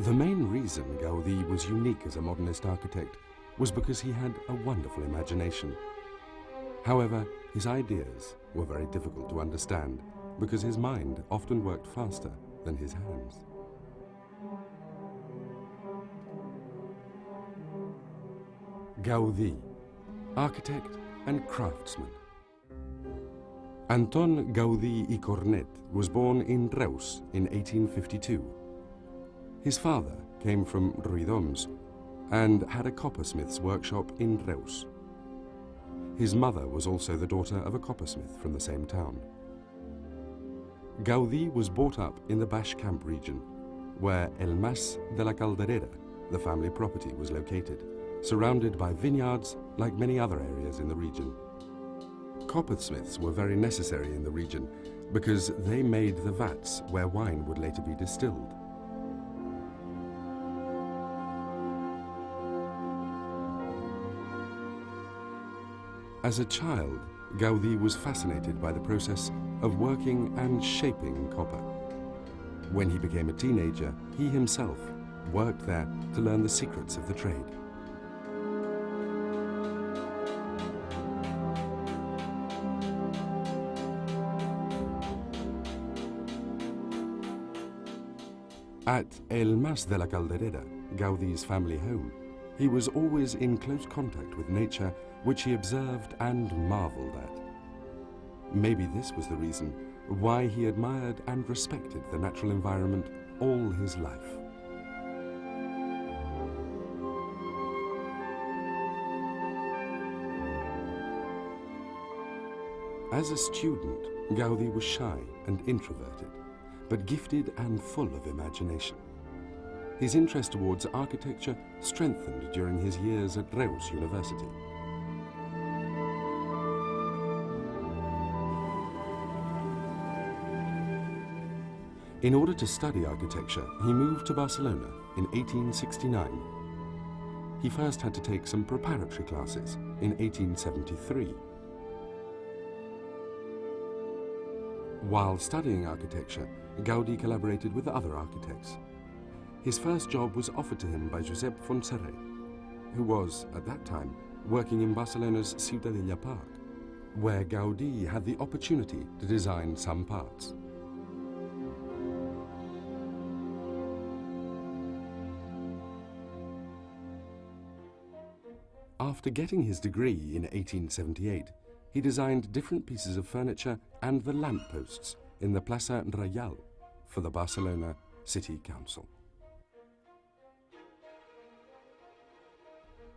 The main reason Gaudí was unique as a modernist architect was because he had a wonderful imagination. However, his ideas were very difficult to understand because his mind often worked faster than his hands. Gaudí, architect and craftsman. Anton Gaudí i Cornet was born in Reus in 1852. His father came from Riudoms and had a coppersmith's workshop in Reus. His mother was also the daughter of a coppersmith from the same town. Gaudí was brought up in the Baix Camp region, where El Mas de la Calderera, the family property, was located, surrounded by vineyards like many other areas in the region. Coppersmiths were very necessary in the region because they made the vats where wine would later be distilled. As a child, Gaudí was fascinated by the process of working and shaping copper. When he became a teenager, he himself worked there to learn the secrets of the trade. At El Mas de la Calderera, Gaudí's family home, he was always in close contact with nature, which he observed and marveled at. Maybe this was the reason why he admired and respected the natural environment all his life. As a student, Gaudí was shy and introverted, but gifted and full of imagination. His interest towards architecture strengthened during his years at Reus University. In order to study architecture, he moved to Barcelona in 1869. He first had to take some preparatory classes in 1873. While studying architecture, Gaudí collaborated with other architects. His first job was offered to him by Josep Fontserè, who was, at that time, working in Barcelona's Ciutadella Park, where Gaudí had the opportunity to design some parts. After getting his degree in 1878, he designed different pieces of furniture and the lampposts in the Plaça Reial for the Barcelona City Council.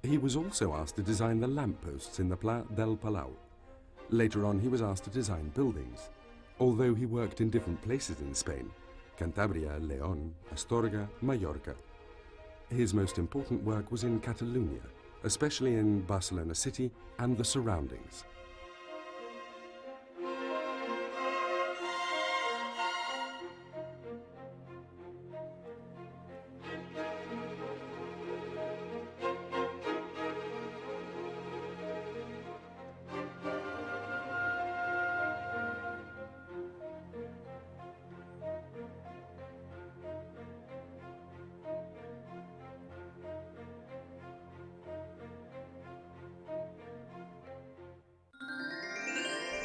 He was also asked to design the lampposts in the Pla del Palau. Later on, he was asked to design buildings. Although he worked in different places in Spain, Cantabria, León, Astorga, Mallorca, his most important work was in Catalonia, especially in Barcelona city and the surroundings.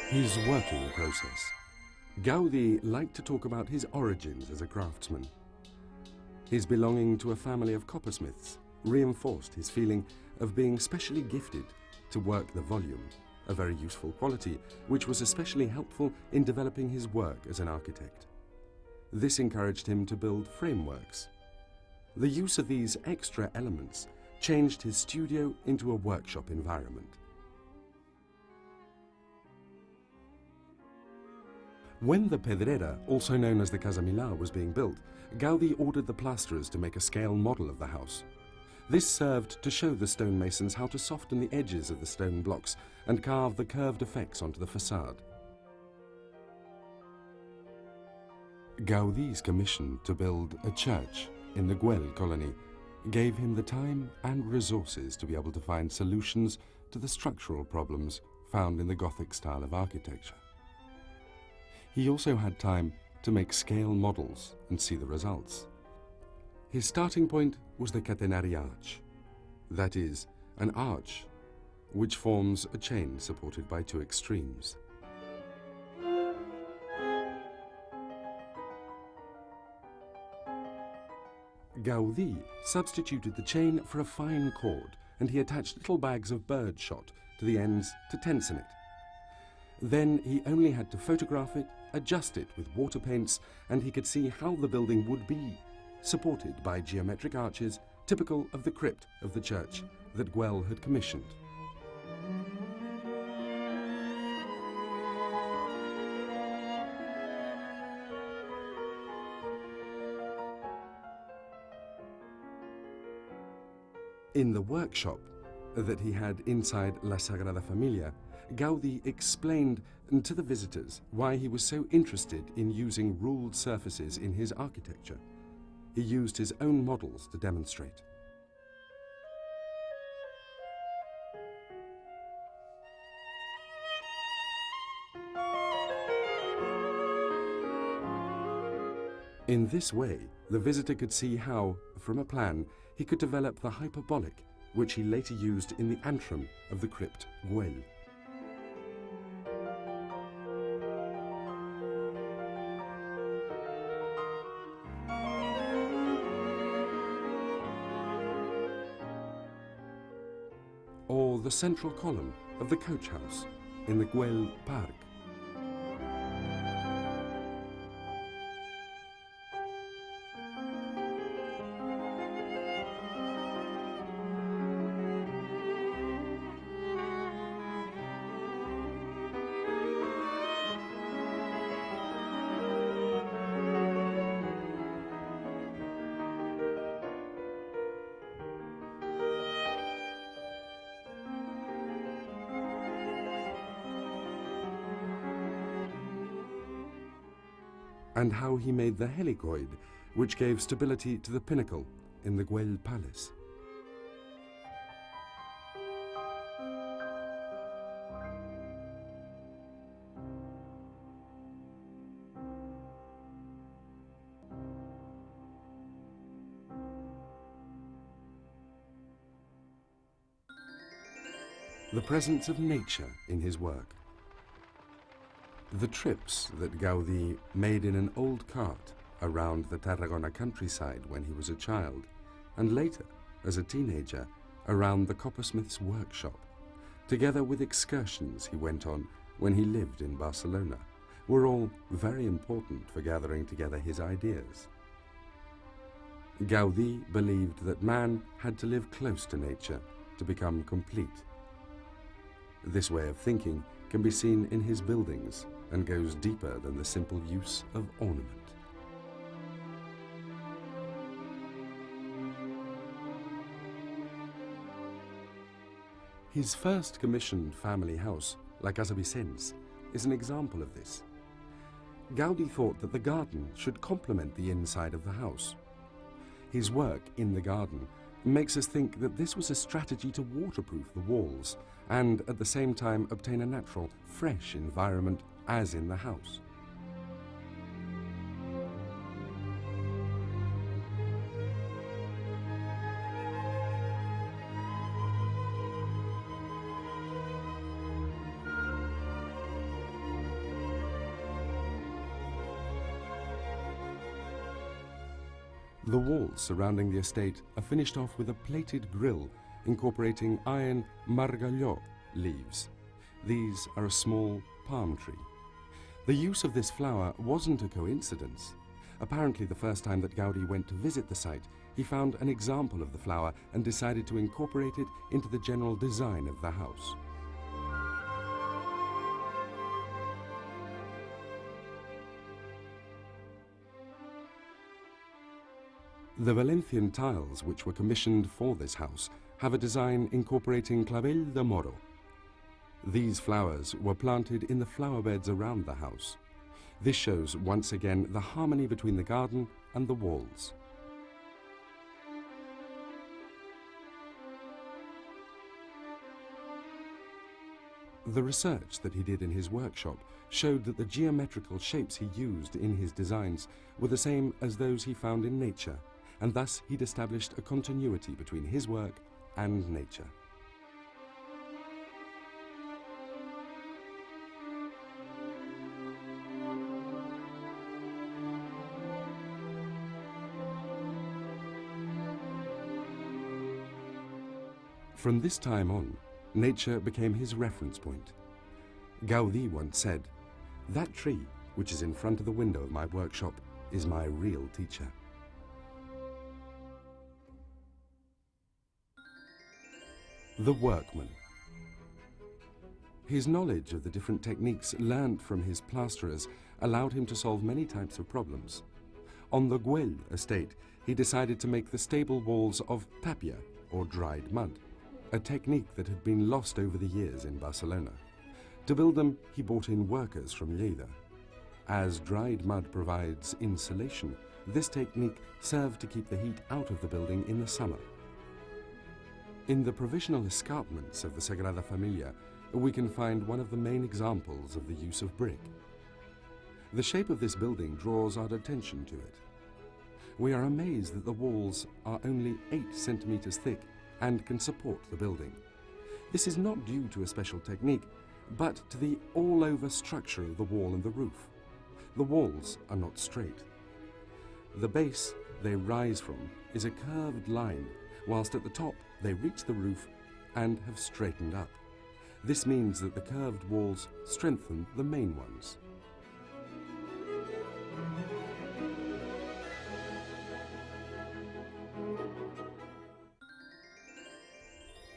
His working process. Gaudí liked to talk about his origins as a craftsman. His belonging to a family of coppersmiths reinforced his feeling of being specially gifted to work the volume, a very useful quality which was especially helpful in developing his work as an architect. This encouraged him to build frameworks. The use of these extra elements changed his studio into a workshop environment. When the Pedrera, also known as the Casa Milà, was being built, Gaudí ordered the plasterers to make a scale model of the house. This served to show the stonemasons how to soften the edges of the stone blocks and carve the curved effects onto the facade. Gaudí's commission to build a church in the Güell colony gave him the time and resources to be able to find solutions to the structural problems found in the Gothic style of architecture. He also had time to make scale models and see the results. His starting point was the catenary arch, that is, an arch which forms a chain supported by two extremes. Gaudí substituted the chain for a fine cord, and he attached little bags of bird shot to the ends to tension it. Then he only had to photograph it, adjust it with water paints, and he could see how the building would be, supported by geometric arches typical of the crypt of the church that Güell had commissioned. In the workshop that he had inside La Sagrada Familia, Gaudí explained to the visitors why he was so interested in using ruled surfaces in his architecture. He used his own models to demonstrate. In this way, the visitor could see how, from a plan, he could develop the hyperbolic, which he later used in the antrum of the crypt Güell. Or the central column of the coach house in the Güell Park. And how he made the helicoid, which gave stability to the pinnacle in the Güell Palace. The presence of nature in his work. The trips that Gaudí made in an old cart around the Tarragona countryside when he was a child, and later, as a teenager, around the coppersmith's workshop, together with excursions he went on when he lived in Barcelona, were all very important for gathering together his ideas. Gaudí believed that man had to live close to nature to become complete. This way of thinking can be seen in his buildings and goes deeper than the simple use of ornament. His first commissioned family house, La Casa Vicens, is an example of this. Gaudí thought that the garden should complement the inside of the house. His work in the garden makes us think that this was a strategy to waterproof the walls and at the same time obtain a natural, fresh environment as in the house. The walls surrounding the estate are finished off with a plated grille incorporating iron margalló leaves. These are a small palm tree. The use of this flower wasn't a coincidence. Apparently, the first time that Gaudí went to visit the site, he found an example of the flower and decided to incorporate it into the general design of the house. The Valencian tiles which were commissioned for this house have a design incorporating clavel de moro. These flowers were planted in the flower beds around the house. This shows once again the harmony between the garden and the walls. The research that he did in his workshop showed that the geometrical shapes he used in his designs were the same as those he found in nature, and thus he'd established a continuity between his work and nature. From this time on, nature became his reference point. Gaudí once said, "That tree, which is in front of the window of my workshop, is my real teacher." The workman. His knowledge of the different techniques learnt from his plasterers allowed him to solve many types of problems. On the Güell estate, he decided to make the stable walls of tapia, or dried mud, a technique that had been lost over the years in Barcelona. To build them, he brought in workers from Lleida. As dried mud provides insulation, this technique served to keep the heat out of the building in the summer. In the provisional escarpments of the Sagrada Familia, we can find one of the main examples of the use of brick. The shape of this building draws our attention to it. We are amazed that the walls are only 8 centimeters thick and can support the building. This is not due to a special technique, but to the all-over structure of the wall and the roof. The walls are not straight. The base they rise from is a curved line, whilst at the top they reach the roof and have straightened up. This means that the curved walls strengthen the main ones.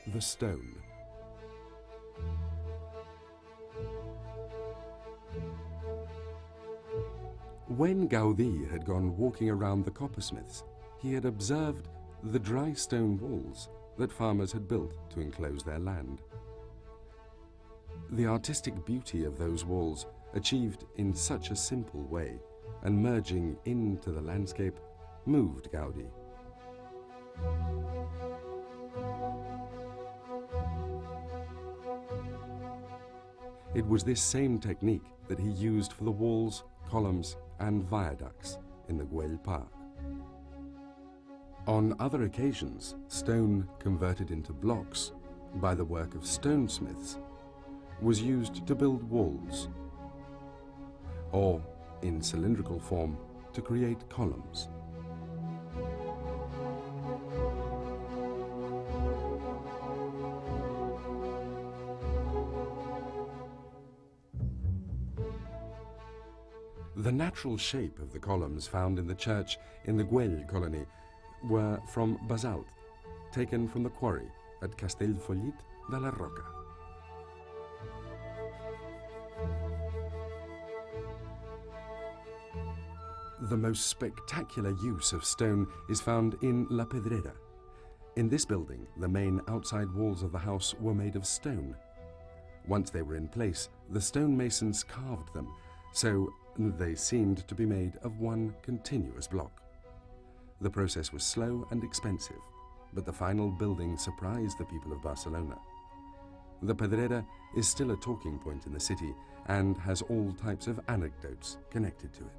The stone. When Gaudí had gone walking around the coppersmiths, he had observed the dry stone walls that farmers had built to enclose their land. The artistic beauty of those walls, achieved in such a simple way and merging into the landscape, moved Gaudí. It was this same technique that he used for the walls, columns, and viaducts in the Güell Park. On other occasions, stone converted into blocks by the work of stonesmiths was used to build walls, or in cylindrical form to create columns. The natural shape of the columns found in the church in the Güell colony were from basalt, taken from the quarry at Castellfollit de la Roca. The most spectacular use of stone is found in La Pedrera. In this building, the main outside walls of the house were made of stone. Once they were in place, the stonemasons carved them, so they seemed to be made of one continuous block. The process was slow and expensive, but the final building surprised the people of Barcelona. The Pedrera is still a talking point in the city and has all types of anecdotes connected to it.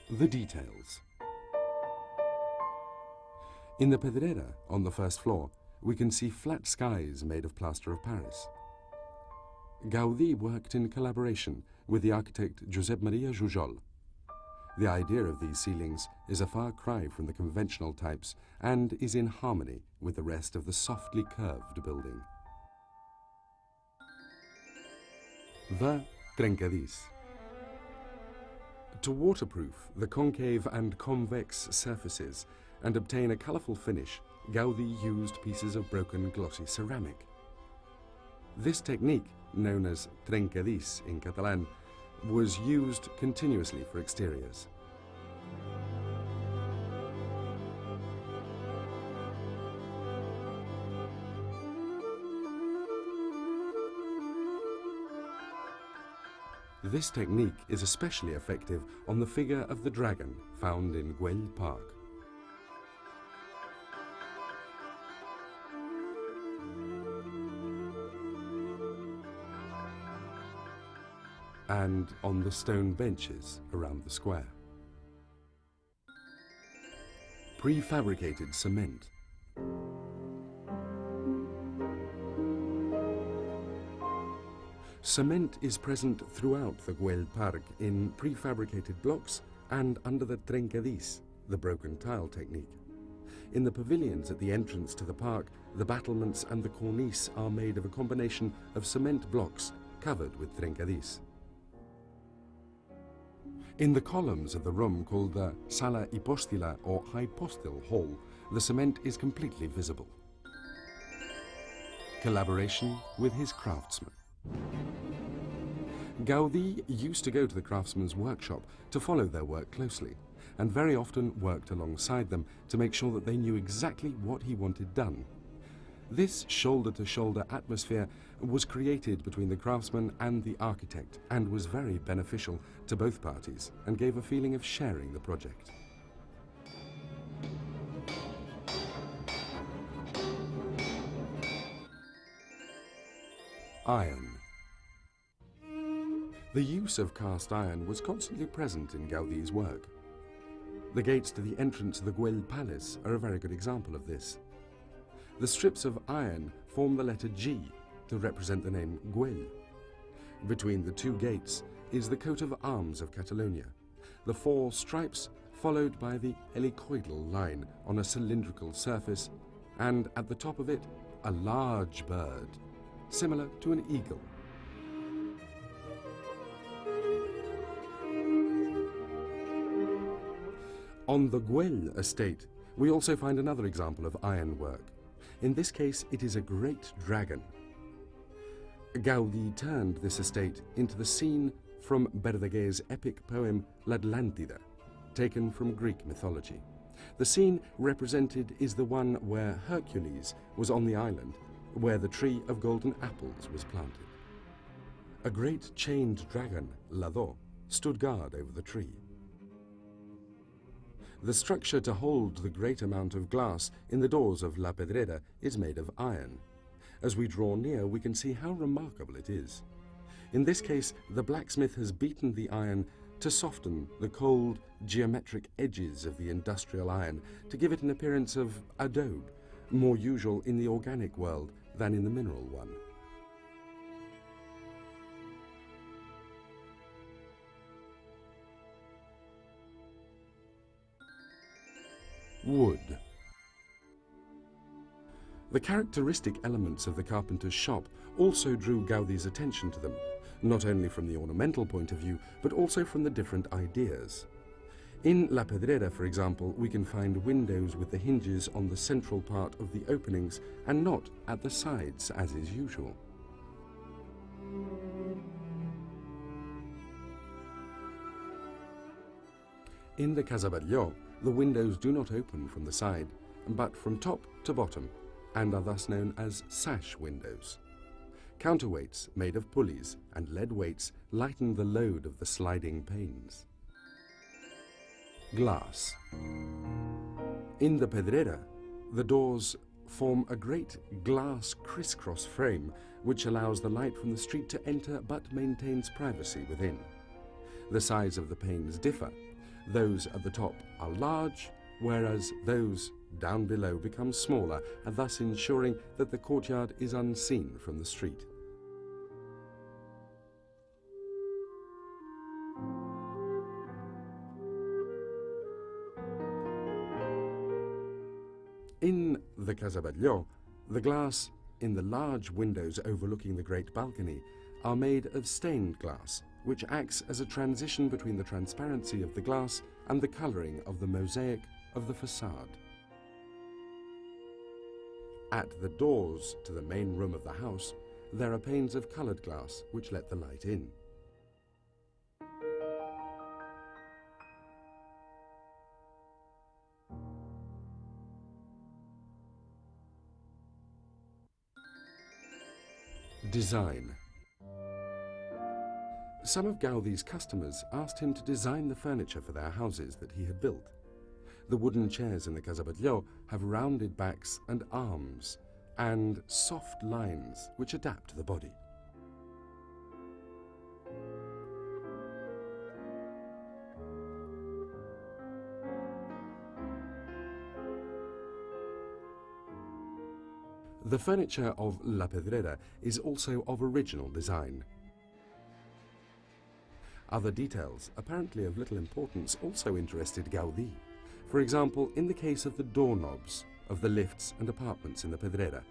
The details. In the Pedrera, on the first floor, we can see flat skies made of plaster of Paris. Gaudí worked in collaboration with the architect Josep Maria Jujol. The idea of these ceilings is a far cry from the conventional types and is in harmony with the rest of the softly curved building. The trencadís. To waterproof the concave and convex surfaces and obtain a colourful finish, Gaudí used pieces of broken glossy ceramic. This technique, known as trencadís in Catalan, was used continuously for exteriors. This technique is especially effective on the figure of the dragon found in Güell Park. and on the stone benches around the square. Prefabricated cement. Cement is present throughout the Güell Park in prefabricated blocks and under the trencadís, the broken tile technique. In the pavilions at the entrance to the park, the battlements and the cornice are made of a combination of cement blocks covered with trencadís. In the columns of the room called the sala hypostila or hypostil hall, the cement is completely visible. Collaboration with his craftsmen. Gaudí used to go to the craftsman's workshop to follow their work closely, and very often worked alongside them to make sure that they knew exactly what he wanted done. This shoulder-to-shoulder atmosphere was created between the craftsman and the architect and was very beneficial to both parties and gave a feeling of sharing the project. Iron. The use of cast iron was constantly present in Gaudí's work. The gates to the entrance of the Güell Palace are a very good example of this. The strips of iron form the letter G to represent the name Güell. Between the two gates is the coat of arms of Catalonia, the four stripes followed by the helicoidal line on a cylindrical surface, and at the top of it a large bird, similar to an eagle. On the Güell estate, we also find another example of ironwork. In this case, it is a great dragon. Gaudí turned this estate into the scene from Verdaguer's epic poem L'Atlantida, taken from Greek mythology. The scene represented is the one where Hercules was on the island, where the tree of golden apples was planted. A great chained dragon, Lado, stood guard over the tree. The structure to hold the great amount of glass in the doors of La Pedrera is made of iron. As we draw near, we can see how remarkable it is. In this case, the blacksmith has beaten the iron to soften the cold, geometric edges of the industrial iron to give it an appearance of adobe, more usual in the organic world than in the mineral one. Wood. The characteristic elements of the carpenter's shop also drew Gaudí's attention to them, not only from the ornamental point of view, but also from the different ideas. In La Pedrera, for example, we can find windows with the hinges on the central part of the openings and not at the sides, as is usual. In the Casa Batlló, the windows do not open from the side, but from top to bottom, and are thus known as sash windows. Counterweights made of pulleys and lead weights lighten the load of the sliding panes. Glass. In the Pedrera, the doors form a great glass crisscross frame which allows the light from the street to enter but maintains privacy within. The size of the panes differ. Those at the top are large, whereas those down below become smaller, and thus ensuring that the courtyard is unseen from the street. In the Casa Batlló, the glass in the large windows overlooking the great balcony are made of stained glass, which acts as a transition between the transparency of the glass and the colouring of the mosaic of the facade. At the doors to the main room of the house, there are panes of coloured glass which let the light in. Design. Some of Gaudí's customers asked him to design the furniture for their houses that he had built. The wooden chairs in the Casa Batlló have rounded backs and arms, and soft lines which adapt to the body. The furniture of La Pedrera is also of original design. Other details, apparently of little importance, also interested Gaudí. For example, in the case of the doorknobs of the lifts and apartments in the Pedrera,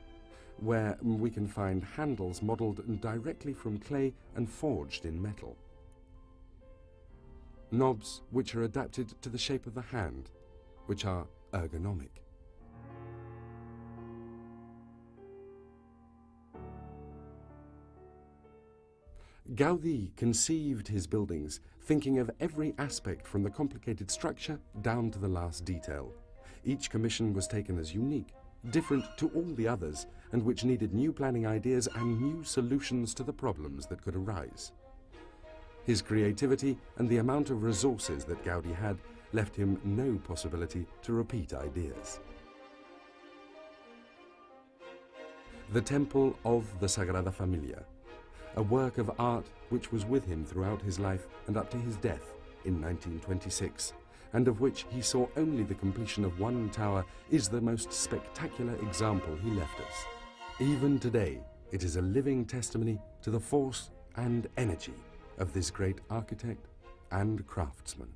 where we can find handles modelled directly from clay and forged in metal. Knobs which are adapted to the shape of the hand, which are ergonomic. Gaudí conceived his buildings thinking of every aspect from the complicated structure down to the last detail. Each commission was taken as unique, different to all the others, and which needed new planning ideas and new solutions to the problems that could arise. His creativity and the amount of resources that Gaudí had left him no possibility to repeat ideas. The Temple of the Sagrada Familia, a work of art which was with him throughout his life and up to his death in 1926, and of which he saw only the completion of one tower, is the most spectacular example he left us. Even today, it is a living testimony to the force and energy of this great architect and craftsman.